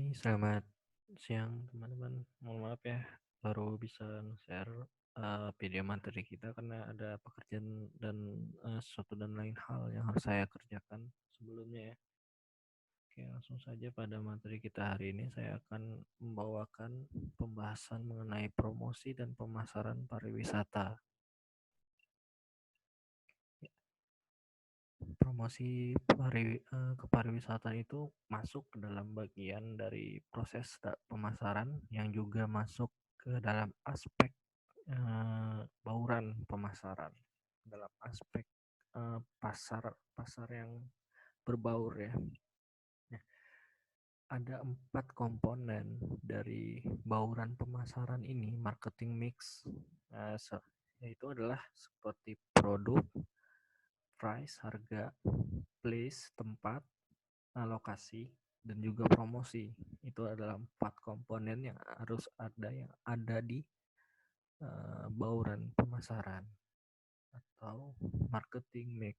Oke, selamat siang teman-teman. Mohon maaf ya, baru bisa share video materi kita karena ada pekerjaan dan sesuatu dan lain hal yang harus saya kerjakan sebelumnya ya. Oke, langsung saja pada materi kita hari ini saya akan membawakan pembahasan mengenai promosi dan pemasaran pariwisata. Promosi kepariwisataan itu masuk ke dalam bagian dari proses pemasaran yang juga masuk ke dalam aspek bauran pemasaran, dalam aspek pasar pasar yang berbaur ya. Nah, ada 4 komponen dari bauran pemasaran ini, marketing mix, yaitu adalah seperti produk, price, harga, place, tempat, lokasi, dan juga promosi. Itu adalah 4 komponen yang harus ada di bauran pemasaran atau marketing mix.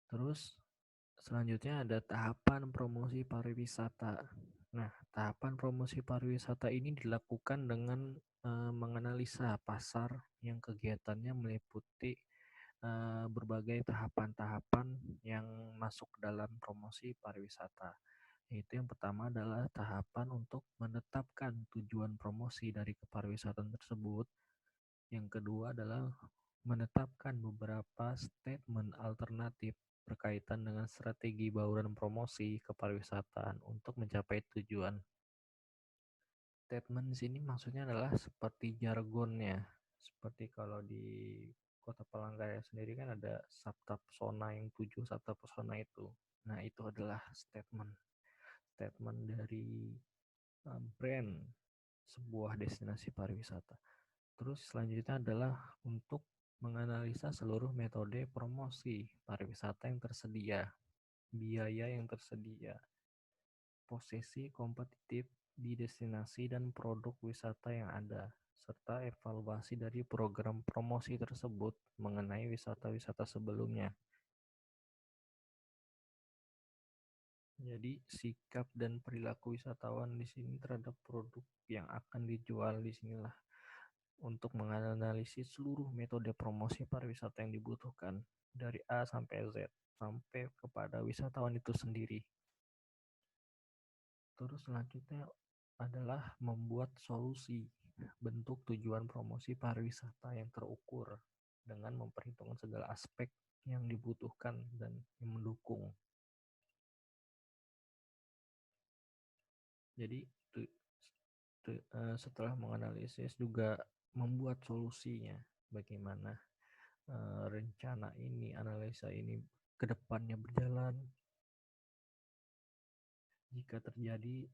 Terus selanjutnya ada tahapan promosi pariwisata. Nah, tahapan promosi pariwisata ini dilakukan dengan menganalisa pasar yang kegiatannya meliputi berbagai tahapan-tahapan yang masuk dalam promosi pariwisata. Yaitu yang pertama adalah tahapan untuk menetapkan tujuan promosi dari kepariwisataan tersebut. Yang kedua adalah menetapkan beberapa statement alternatif berkaitan dengan strategi bauran promosi kepariwisataan untuk mencapai tujuan. Statement di sini maksudnya adalah seperti jargonnya. Seperti kalau di Kota Palangkaraya sendiri kan ada sabta pesona, yang 7 sabta pesona itu. Nah, itu adalah statement dari brand sebuah destinasi pariwisata. Terus selanjutnya adalah untuk menganalisa seluruh metode promosi pariwisata yang tersedia, biaya yang tersedia, posisi kompetitif di destinasi dan produk wisata yang ada, serta evaluasi dari program promosi tersebut mengenai wisata-wisata sebelumnya. Jadi sikap dan perilaku wisatawan di sini terhadap produk yang akan dijual di sinilah untuk menganalisis seluruh metode promosi pariwisata yang dibutuhkan dari A sampai Z sampai kepada wisatawan itu sendiri. Terus selanjutnya adalah membuat solusi bentuk tujuan promosi pariwisata yang terukur dengan memperhitungkan segala aspek yang dibutuhkan dan yang mendukung. Jadi setelah menganalisis juga membuat solusinya, bagaimana rencana ini, analisa ini ke depannya berjalan jika terjadi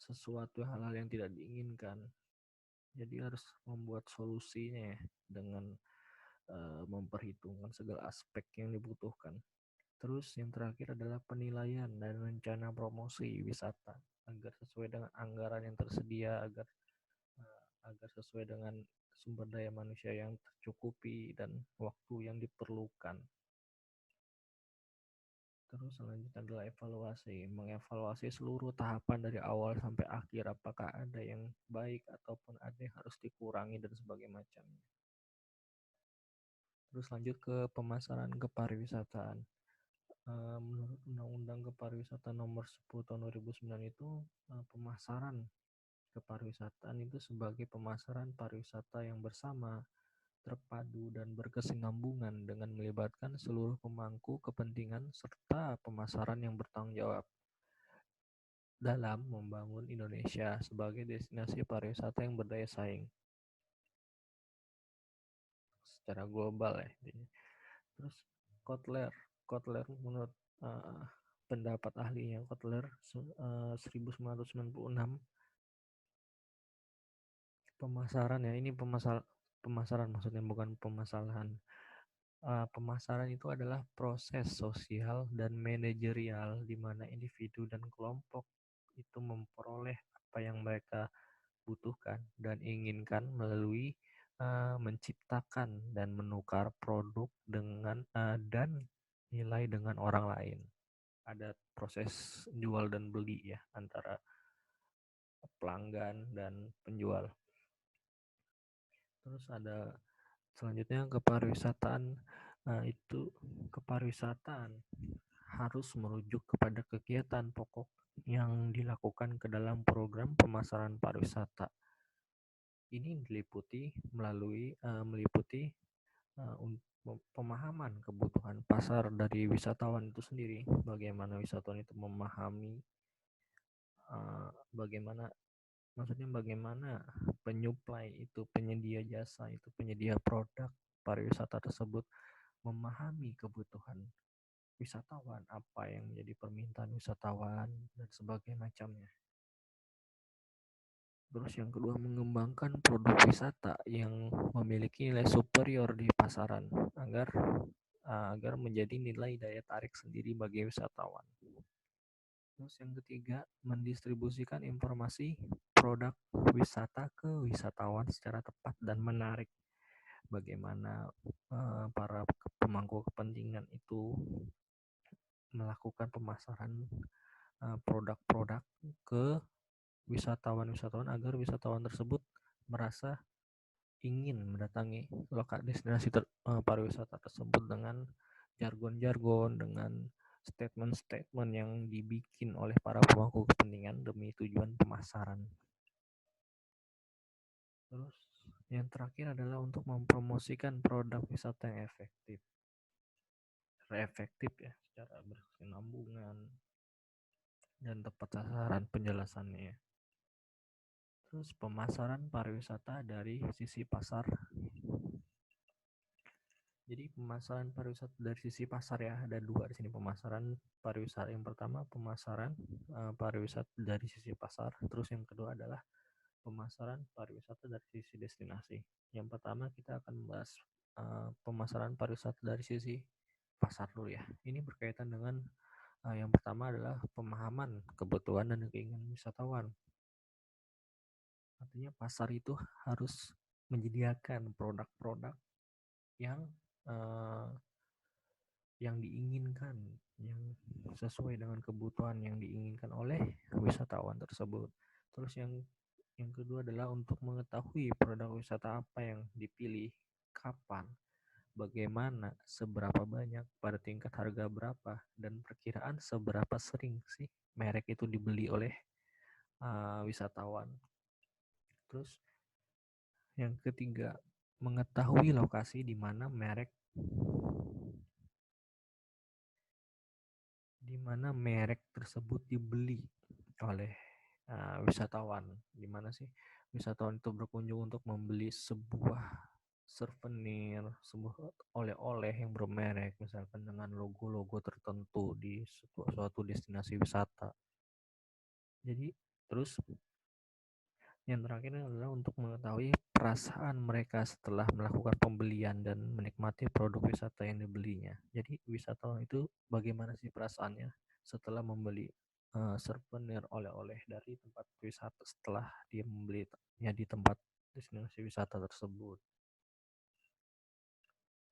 sesuatu hal-hal yang tidak diinginkan. Jadi harus membuat solusinya ya, dengan memperhitungkan segala aspek yang dibutuhkan. Terus yang terakhir adalah penilaian dan rencana promosi wisata agar sesuai dengan anggaran yang tersedia, agar sesuai dengan sumber daya manusia yang tercukupi dan waktu yang diperlukan. Terus selanjutnya adalah evaluasi, mengevaluasi seluruh tahapan dari awal sampai akhir, apakah ada yang baik ataupun ada yang harus dikurangi dan sebagainya macamnya. Terus lanjut ke pemasaran kepariwisataan. Menurut Undang-Undang Kepariwisataan Nomor 10 Tahun 2009 itu, pemasaran kepariwisataan itu sebagai pemasaran pariwisata yang bersama, terpadu dan berkesinambungan dengan melibatkan seluruh pemangku kepentingan serta pemasaran yang bertanggung jawab dalam membangun Indonesia sebagai destinasi pariwisata yang berdaya saing secara global ya. Terus Kotler, Kotler menurut uh, pendapat ahlinya Kotler 1996, pemasaran ya, ini pemasaran maksudnya, bukan pemasalahan. Pemasaran itu adalah proses sosial dan manajerial di mana individu dan kelompok itu memperoleh apa yang mereka butuhkan dan inginkan melalui menciptakan dan menukar produk dengan dan nilai dengan orang lain. ada proses jual dan beli ya antara pelanggan dan penjual. Terus ada selanjutnya kepariwisataan. Nah, itu kepariwisataan harus merujuk kepada kegiatan pokok yang dilakukan ke dalam program pemasaran pariwisata. Ini meliputi pemahaman kebutuhan pasar dari wisatawan itu sendiri, bagaimana wisatawan itu memahami bagaimana penyuplai itu, penyedia jasa itu, penyedia produk pariwisata tersebut memahami kebutuhan wisatawan, apa yang menjadi permintaan wisatawan dan sebagainya macamnya. Terus yang kedua, mengembangkan produk wisata yang memiliki nilai superior di pasaran agar menjadi nilai daya tarik sendiri bagi wisatawan. Terus yang ketiga, mendistribusikan informasi produk wisata ke wisatawan secara tepat dan menarik. Bagaimana para pemangku kepentingan itu melakukan pemasaran produk-produk ke wisatawan-wisatawan agar wisatawan tersebut merasa ingin mendatangi destinasi pariwisata tersebut dengan jargon-jargon, dengan statement-statement yang dibikin oleh para pemangku kepentingan demi tujuan pemasaran. Terus yang terakhir adalah untuk mempromosikan produk wisata yang efektif ya, secara berkesinambungan dan tepat sasaran penjelasannya. Terus pemasaran pariwisata dari sisi pasar. Jadi pemasaran pariwisata dari sisi pasar ya, ada dua di sini pemasaran pariwisata. Yang pertama pemasaran pariwisata dari sisi pasar, terus yang kedua adalah pemasaran pariwisata dari sisi destinasi. Yang pertama kita akan membahas pemasaran pariwisata dari sisi pasar dulu ya. Ini berkaitan dengan yang pertama adalah pemahaman kebutuhan dan keinginan wisatawan. Artinya pasar itu harus menyediakan produk-produk yang diinginkan, yang sesuai dengan kebutuhan yang diinginkan oleh wisatawan tersebut. Terus yang kedua adalah untuk mengetahui produk wisata apa yang dipilih, kapan, bagaimana, seberapa banyak, pada tingkat harga berapa, dan perkiraan seberapa sering sih merek itu dibeli oleh wisatawan. Terus yang ketiga, mengetahui lokasi di mana merek tersebut dibeli oleh wisatawan. Di mana sih wisatawan itu berkunjung untuk membeli sebuah souvenir, sebuah oleh-oleh yang bermerek, misalkan dengan logo-logo tertentu di suatu destinasi wisata. Jadi terus yang terakhir adalah untuk mengetahui perasaan mereka setelah melakukan pembelian dan menikmati produk wisata yang dibelinya. Jadi wisatawan itu bagaimana sih perasaannya setelah membeli souvenir oleh-oleh dari tempat wisata setelah dia membelinya di tempat destinasi wisata tersebut.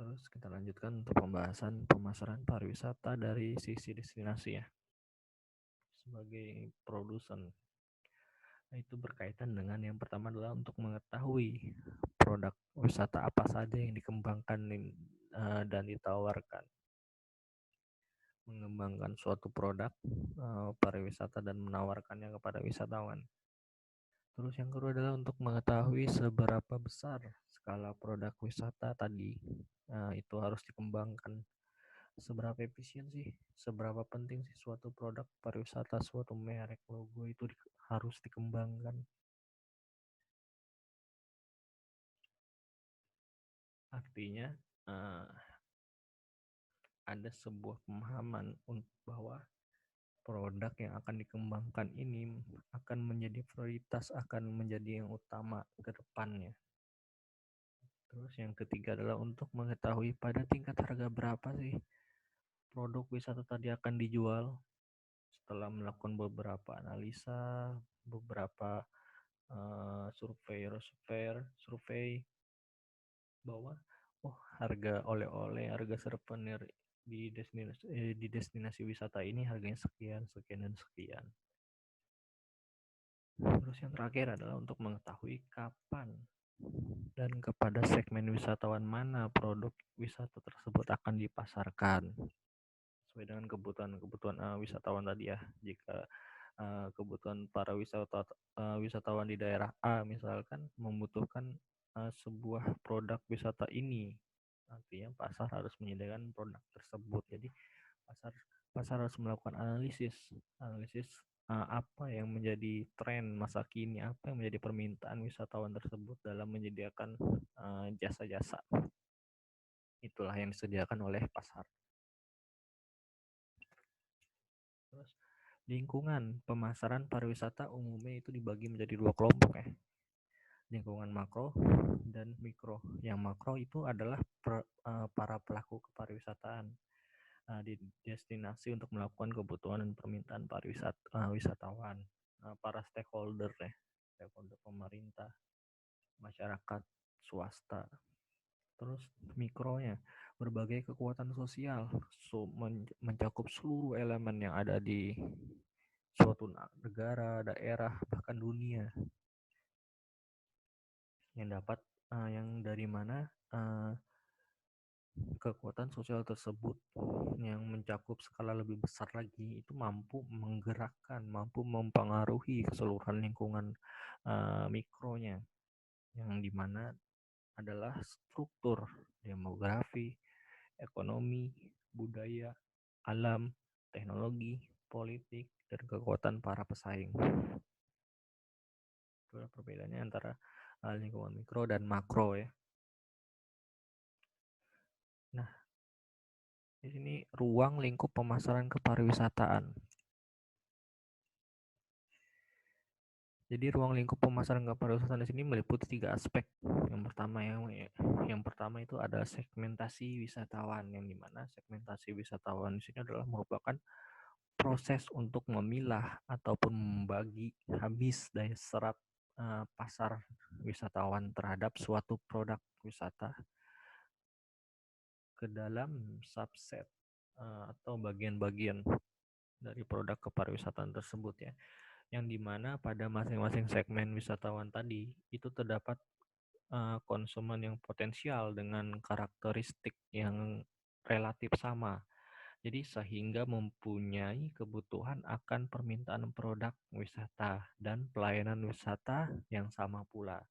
Terus kita lanjutkan untuk pembahasan pemasaran pariwisata dari sisi destinasi ya. Sebagai produsen, itu berkaitan dengan yang pertama adalah untuk mengetahui produk wisata apa saja yang dikembangkan dan ditawarkan. Mengembangkan suatu produk pariwisata dan menawarkannya kepada wisatawan. Terus yang kedua adalah untuk mengetahui seberapa besar skala produk wisata tadi itu harus dikembangkan. Seberapa efisien sih, seberapa penting sih suatu produk pariwisata, suatu merek, logo itu harus dikembangkan. Artinya ada sebuah pemahaman bahwa produk yang akan dikembangkan ini akan menjadi prioritas, akan menjadi yang utama ke depannya. Terus yang ketiga adalah untuk mengetahui pada tingkat harga berapa sih produk wisata tadi akan dijual. Setelah melakukan beberapa analisa, beberapa survei bahwa harga oleh-oleh, harga souvenir di destinasi wisata ini harganya sekian, sekian dan sekian. Terus yang terakhir adalah untuk mengetahui kapan dan kepada segmen wisatawan mana produk wisata tersebut akan dipasarkan sesuai dengan kebutuhan wisatawan tadi ya. Jika kebutuhan para wisatawan di daerah A misalkan membutuhkan sebuah produk wisata ini, artinya pasar harus menyediakan produk tersebut. Jadi pasar pasar harus melakukan analisis apa yang menjadi tren masa kini, apa yang menjadi permintaan wisatawan tersebut dalam menyediakan jasa-jasa. Itulah yang disediakan oleh pasar. Terus lingkungan pemasaran pariwisata umumnya itu dibagi menjadi dua kelompok ya. Lingkungan makro dan mikro. Yang makro itu adalah para pelaku kepariwisataan di destinasi untuk melakukan kebutuhan dan permintaan wisatawan. Para stakeholder ya, stakeholder pemerintah, masyarakat, swasta. Terus mikronya, berbagai kekuatan sosial mencakup seluruh elemen yang ada di suatu negara, daerah, bahkan dunia. Yang dari mana kekuatan sosial tersebut yang mencakup skala lebih besar lagi itu mampu menggerakkan, mampu mempengaruhi keseluruhan lingkungan mikronya, yang dimana adalah struktur demografi, ekonomi, budaya, alam, teknologi, politik, dan kekuatan para pesaing. Itulah perbedaannya antara lingkungan mikro dan makro ya. Nah, di sini ruang lingkup pemasaran kepariwisataan. Jadi ruang lingkup pemasaran kepariwisataan di sini meliputi 3 aspek. Yang pertama itu ada segmentasi wisatawan, yang dimana segmentasi wisatawan di sini adalah merupakan proses untuk memilah ataupun membagi habis daya serap pasar wisatawan terhadap suatu produk wisata ke dalam subset atau bagian-bagian dari produk kepariwisataan tersebut ya, yang dimana pada masing-masing segmen wisatawan tadi itu terdapat konsumen yang potensial dengan karakteristik yang relatif sama. Jadi sehingga mempunyai kebutuhan akan permintaan produk wisata dan pelayanan wisata yang sama pula.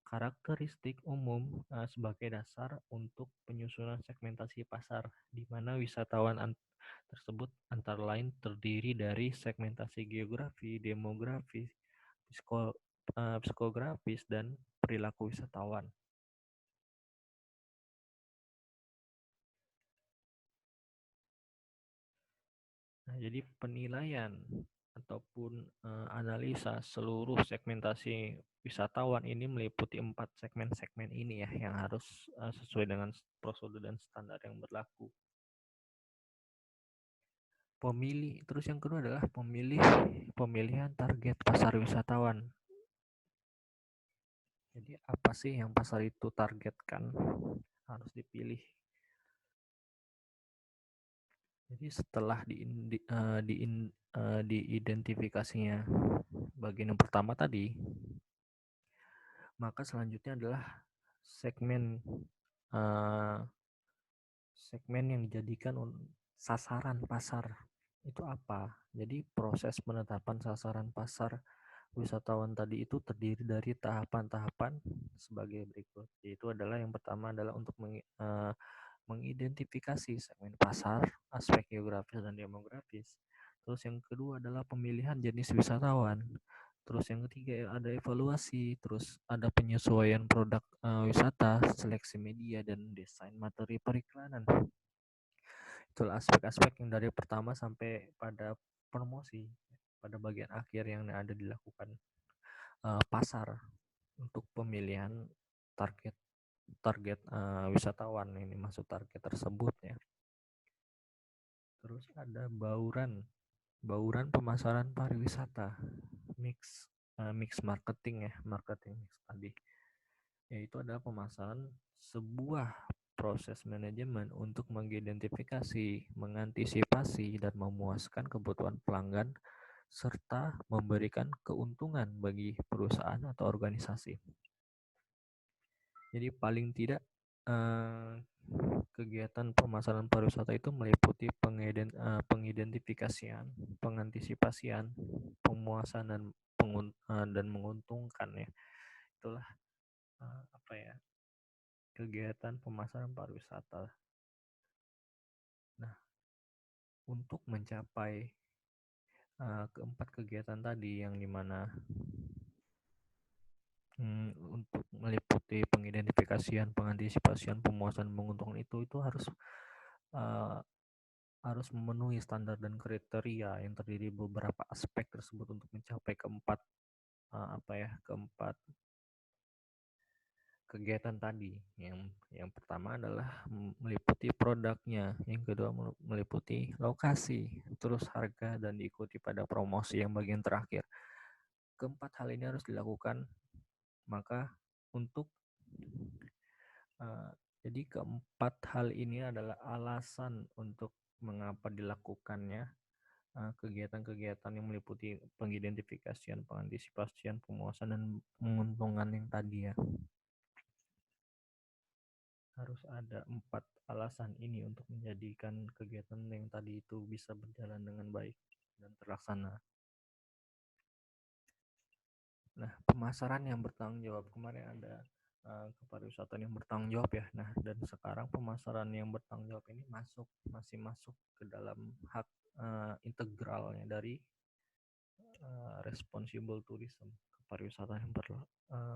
Karakteristik umum sebagai dasar untuk penyusunan segmentasi pasar, di mana wisatawan tersebut antara lain terdiri dari segmentasi geografi, demografi, psikografis, dan perilaku wisatawan. Nah, jadi penilaian ataupun analisa seluruh segmentasi wisatawan ini meliputi 4 segmen-segmen ini ya, yang harus sesuai dengan prosedur dan standar yang berlaku. Terus yang kedua adalah pemilihan target pasar wisatawan. Jadi apa sih yang pasar itu targetkan? Harus dipilih. Jadi setelah diidentifikasinya bagian yang pertama tadi, maka selanjutnya adalah segmen yang dijadikan sasaran pasar. Itu apa? Jadi proses penetapan sasaran pasar wisatawan tadi itu terdiri dari tahapan-tahapan sebagai berikut. Yaitu adalah yang pertama adalah untuk mengidentifikasi segmen pasar, aspek geografis dan demografis. Terus yang kedua adalah pemilihan jenis wisatawan. Terus yang ketiga ada evaluasi, terus ada penyesuaian produk wisata, seleksi media, dan desain materi periklanan. Itulah aspek-aspek yang dari pertama sampai pada promosi, pada bagian akhir yang ada dilakukan pasar untuk pemilihan target wisatawan ini masuk target tersebut ya. Terus ada bauran pemasaran pariwisata, mix marketing ya, marketing mix tadi, yaitu adalah pemasaran sebuah proses manajemen untuk mengidentifikasi, mengantisipasi, dan memuaskan kebutuhan pelanggan serta memberikan keuntungan bagi perusahaan atau organisasi. Jadi paling tidak kegiatan pemasaran pariwisata itu meliputi pengidentifikasian, pengantisipasian, pemuasan dan menguntungkan ya. Itulah kegiatan pemasaran pariwisata. Nah, untuk mencapai keempat kegiatan tadi yang dimana untuk meliputi pengidentifikasian, pengantisipasian, pemuasan, menguntungkan itu harus memenuhi standar dan kriteria yang terdiri beberapa aspek tersebut untuk mencapai keempat kegiatan tadi. Yang pertama adalah meliputi produknya, yang kedua meliputi lokasi, terus harga, dan diikuti pada promosi yang bagian terakhir. Keempat hal ini harus dilakukan. Maka untuk jadi keempat hal ini adalah alasan untuk mengapa dilakukannya kegiatan-kegiatan yang meliputi pengidentifikasian, pengantisipasian, pemuasan, dan menguntungkan yang tadi ya. Harus ada 4 alasan ini untuk menjadikan kegiatan yang tadi itu bisa berjalan dengan baik dan terlaksana. Nah, pemasaran yang bertanggung jawab, kemarin ada kepariwisataan yang bertanggung jawab ya. Nah, dan sekarang pemasaran yang bertanggung jawab ini masih masuk ke dalam hak integralnya dari responsible tourism, kepariwisataan yang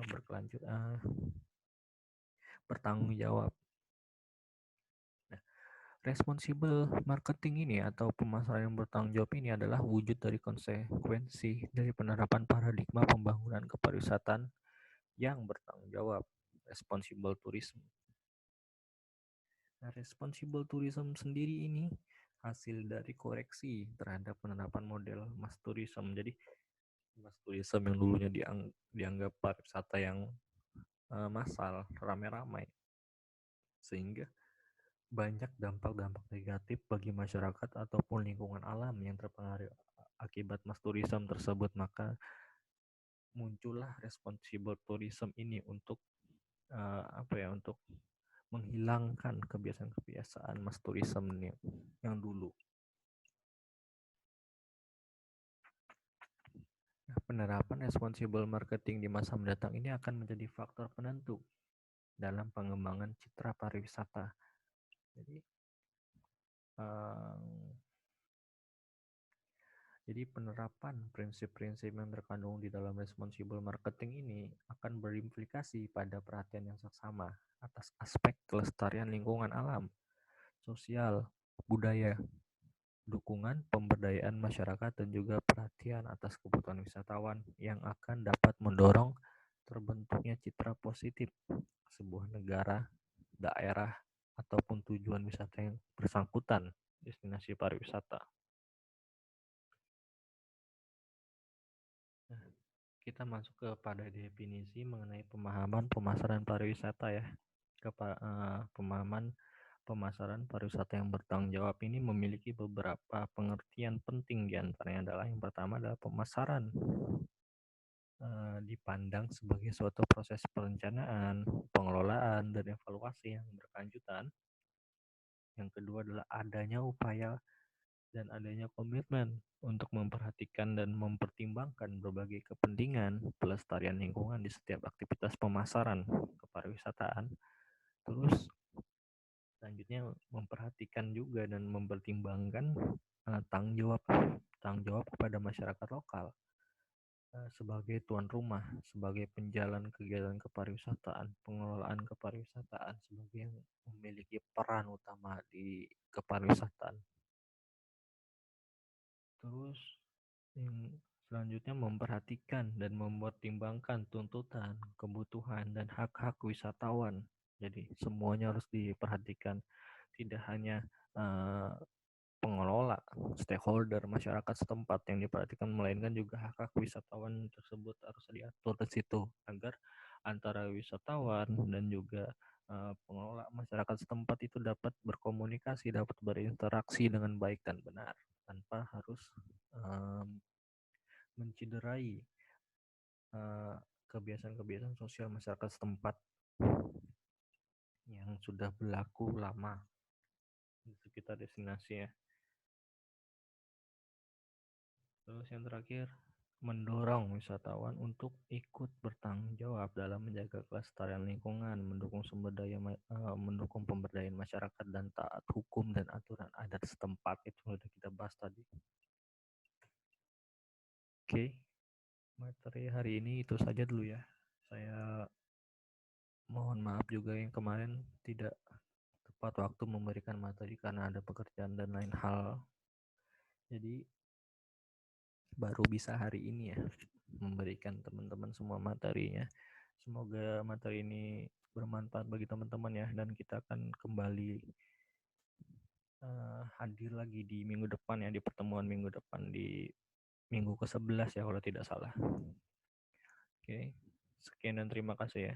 berkelanjut bertanggung jawab. Nah, responsible marketing ini atau pemasaran yang bertanggung jawab ini adalah wujud dari konsekuensi dari penerapan paradigma pembangunan kepariwisataan yang bertanggung jawab, responsible tourism. Nah, responsible tourism sendiri ini hasil dari koreksi terhadap penerapan model mass tourism. Jadi mass tourism yang dulunya dianggap pariwisata yang massal, ramai-ramai, sehingga banyak dampak-dampak negatif bagi masyarakat ataupun lingkungan alam yang terpengaruh akibat mass tourism tersebut. Maka muncullah responsible tourism ini untuk untuk menghilangkan kebiasaan-kebiasaan mass tourism yang dulu. Nah, penerapan responsible marketing di masa mendatang ini akan menjadi faktor penentu dalam pengembangan citra pariwisata. Jadi penerapan prinsip-prinsip yang terkandung di dalam responsible marketing ini akan berimplikasi pada perhatian yang seksama atas aspek kelestarian lingkungan alam, sosial, budaya, dukungan pemberdayaan masyarakat, dan juga perhatian atas kebutuhan wisatawan yang akan dapat mendorong terbentuknya citra positif sebuah negara, daerah, ataupun tujuan wisata yang bersangkutan destinasi pariwisata. Nah, kita masuk kepada definisi mengenai pemahaman pemasaran pariwisata ya. Pemahaman pemasaran pariwisata yang bertanggung jawab ini memiliki beberapa pengertian penting, diantaranya adalah yang pertama adalah pemasaran dipandang sebagai suatu proses perencanaan, pengelolaan, dan evaluasi yang berkelanjutan. Yang kedua adalah adanya upaya dan adanya komitmen untuk memperhatikan dan mempertimbangkan berbagai kepentingan pelestarian lingkungan di setiap aktivitas pemasaran kepariwisataan. Terus selanjutnya memperhatikan juga dan mempertimbangkan tanggung jawab kepada masyarakat lokal sebagai tuan rumah, sebagai penjalan kegiatan kepariwisataan, pengelolaan kepariwisataan, sebagai yang memiliki peran utama di kepariwisataan. Terus yang selanjutnya memperhatikan dan mempertimbangkan tuntutan, kebutuhan, dan hak-hak wisatawan. Jadi semuanya harus diperhatikan, tidak hanya pengelola, stakeholder, masyarakat setempat yang diperhatikan, melainkan juga hak-hak wisatawan tersebut harus diatur di situ agar antara wisatawan dan juga pengelola masyarakat setempat itu dapat berkomunikasi, dapat berinteraksi dengan baik dan benar tanpa harus menciderai kebiasaan-kebiasaan sosial masyarakat setempat yang sudah berlaku lama di sekitar destinasi ya. Terus yang terakhir, mendorong wisatawan untuk ikut bertanggung jawab dalam menjaga kelestarian lingkungan, mendukung pemberdayaan masyarakat dan taat hukum dan aturan adat setempat. Itu sudah kita bahas tadi. Oke, materi hari ini itu saja dulu ya. Saya mohon maaf juga yang kemarin tidak tepat waktu memberikan materi karena ada pekerjaan dan lain hal. Jadi baru bisa hari ini ya memberikan teman-teman semua materinya. Semoga materi ini bermanfaat bagi teman-teman ya, dan kita akan kembali hadir lagi di minggu depan ya, di pertemuan minggu depan di minggu ke-11 ya kalau tidak salah. Oke, sekian dan terima kasih ya.